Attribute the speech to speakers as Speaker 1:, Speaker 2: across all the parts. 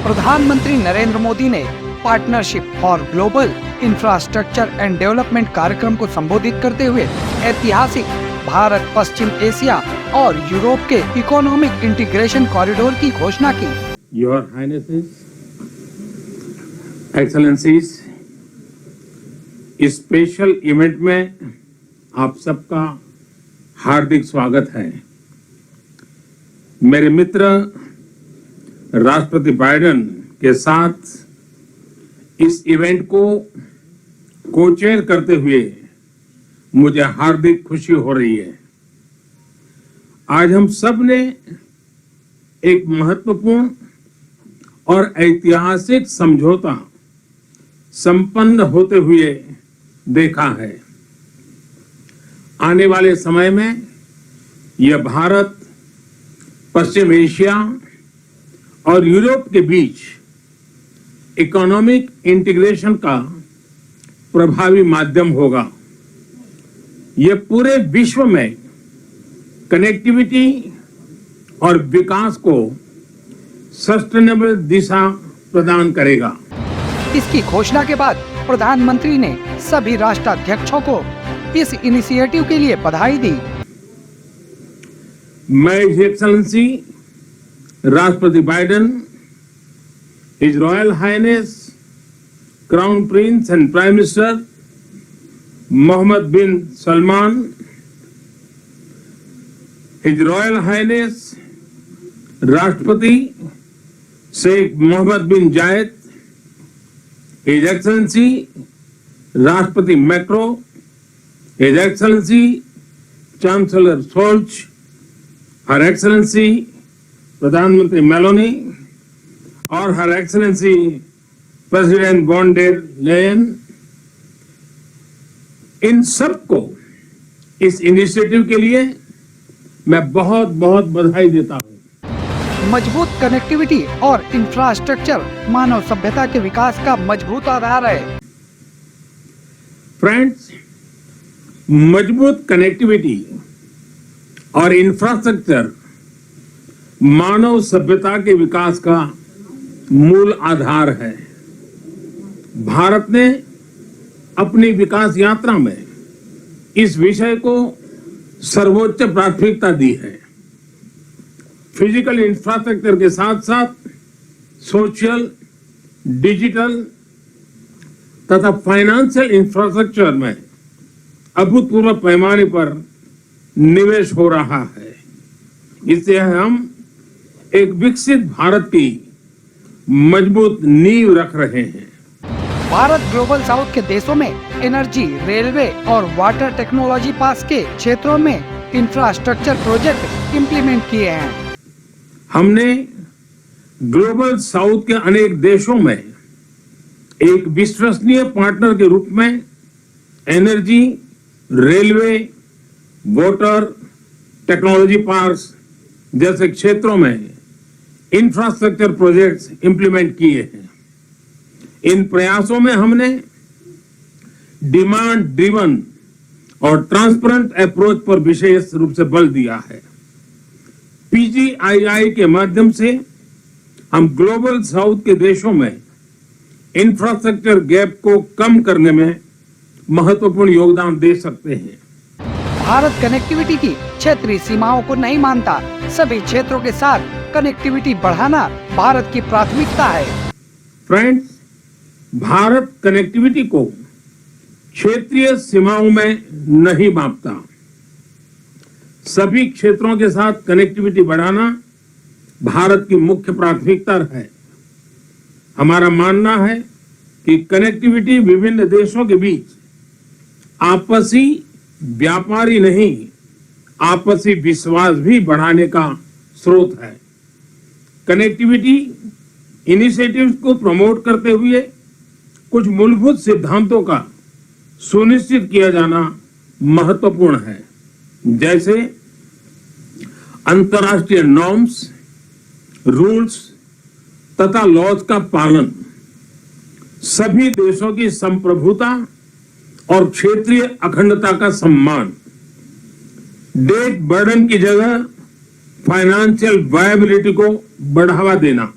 Speaker 1: प्रधानमंत्री नरेंद्र मोदी ने partnership for global infrastructure and development कार्यक्रम को संबोधित करते हुए ऐतिहासिक भारत पश्चिम एशिया और यूरोप के इकोनॉमिक इंटीग्रेशन कॉरिडोर की घोषणा की।
Speaker 2: Your Highnesses, Excellencies, इस स्पेशल इवेंट में आप सबका हार्दिक स्वागत है। मेरे मित्र राष्ट्रपति बाइडेन के साथ इस इवेंट को को-चेयर करते हुए मुझे हार्दिक खुशी हो रही है। आज हम सब ने एक महत्वपूर्ण और ऐतिहासिक समझौता संपन्न होते हुए देखा है। आने वाले समय में यह भारत, पश्चिम एशिया और यूरोप के बीच इकोनॉमिक इंटीग्रेशन का प्रभावी माध्यम होगा। यह पूरे विश्व में कनेक्टिविटी और विकास को सस्टेनेबल दिशा प्रदान करेगा।
Speaker 1: इसकी घोषणा के बाद प्रधानमंत्री ने सभी राष्ट्राध्यक्षों को इस इनिशिएटिव के लिए बधाई दी।
Speaker 2: मैं हिज एक्सेलेंसी राष्ट्रपति Biden, his royal highness crown prince and prime minister Mohammed bin Salman, his royal highness राष्ट्रपति Sheikh Mohammed bin Zayed, his excellency राष्ट्रपति Macron, his excellency chancellor Scholz, her excellency प्रधानमंत्री Meloni और her excellency president von der Leyen, इन सबको इस initiative के लिए मैं बहुत बहुत बधाई देता हूं।
Speaker 1: मजबूत कनेक्टिविटी और इंफ्रास्ट्रक्चर मानव सभ्यता के विकास का मजबूत आधार है।
Speaker 2: फ्रेंड्स, मजबूत कनेक्टिविटी और इंफ्रास्ट्रक्चर मानव सभ्यता के विकास का मूल आधार है। भारत ने अपनी विकास यात्रा में इस विषय को सर्वोच्च प्राथमिकता दी है। फिजिकल इंफ्रास्ट्रक्चर के साथ साथ सोशल, डिजिटल तथा फाइनेंशियल इंफ्रास्ट्रक्चर में अभूतपूर्व पैमाने पर निवेश हो रहा है। इससे हम एक विकसित भारत की मजबूत नींव रख रहे हैं।
Speaker 1: भारत ग्लोबल साउथ के देशों में एनर्जी, रेलवे और वाटर टेक्नोलॉजी पास के क्षेत्रों में इंफ्रास्ट्रक्चर प्रोजेक्ट इम्प्लीमेंट किए हैं।
Speaker 2: हमने ग्लोबल साउथ के अनेक देशों में एक विश्वसनीय पार्टनर के रूप में energy, railway, water technology parks जैसे क्षेत्रों में इंफ्रास्ट्रक्चर प्रोजेक्ट्स इंप्लीमेंट किए हैं। इन प्रयासों में हमने डिमांड ड्रिवन और ट्रांसपेरेंट अप्रोच पर विशेष रूप से बल दिया है। पीजीआईआई के माध्यम से हम ग्लोबल साउथ के देशों में इंफ्रास्ट्रक्चर गैप को कम करने में महत्वपूर्ण योगदान दे सकते हैं।
Speaker 1: भारत कनेक्टिविटी की क्षेत्रीय सीमाओं को नहीं मानता। सभी क्षेत्रों के साथ कनेक्टिविटी बढ़ाना भारत की प्राथमिकता है।
Speaker 2: फ्रेंड्स, भारत कनेक्टिविटी को क्षेत्रीय सीमाओं में नहीं मापता। सभी क्षेत्रों के साथ कनेक्टिविटी बढ़ाना भारत की मुख्य प्राथमिकता है। हमारा मानना है कि कनेक्टिविटी विभिन्न देशों के बीच आपसी व्यापारी नहीं, आपसी विश्वास भी बढ़ाने का स्रोत है। कनेक्टिविटी इनिशिएटिव्स को प्रमोट करते हुए कुछ मूलभूत सिद्धांतों का सुनिश्चित किया जाना महत्वपूर्ण है, जैसे अंतर्राष्ट्रीय नॉर्म्स, रूल्स तथा लॉज का पालन, सभी देशों की संप्रभुता और क्षेत्रीय अखंडता का सम्मान, डेट बर्डन की जगह फाइनेंशियल वायबिलिटी को बढ़ावा देना,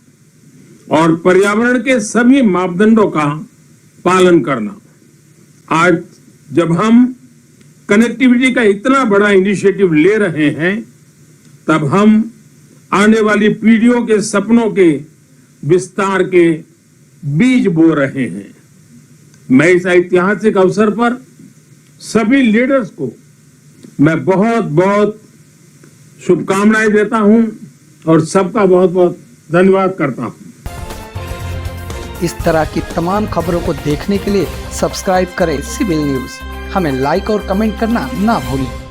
Speaker 2: और पर्यावरण के सभी मापदंडों का पालन करना। आज जब हम कनेक्टिविटी का इतना बड़ा इनिशिएटिव ले रहे हैं, तब हम आने वाली पीढ़ियों के सपनों के विस्तार के बीज बो रहे हैं। मैं इस ऐतिहासिक अवसर पर सभी लीडर्स को मैं बहुत बहुत शुभकामनाएं देता हूं और सबका बहुत बहुत धन्यवाद करता हूं।
Speaker 1: इस तरह की तमाम खबरों को देखने के लिए सब्सक्राइब करें सिविल न्यूज। हमें लाइक और कमेंट करना ना भूलें।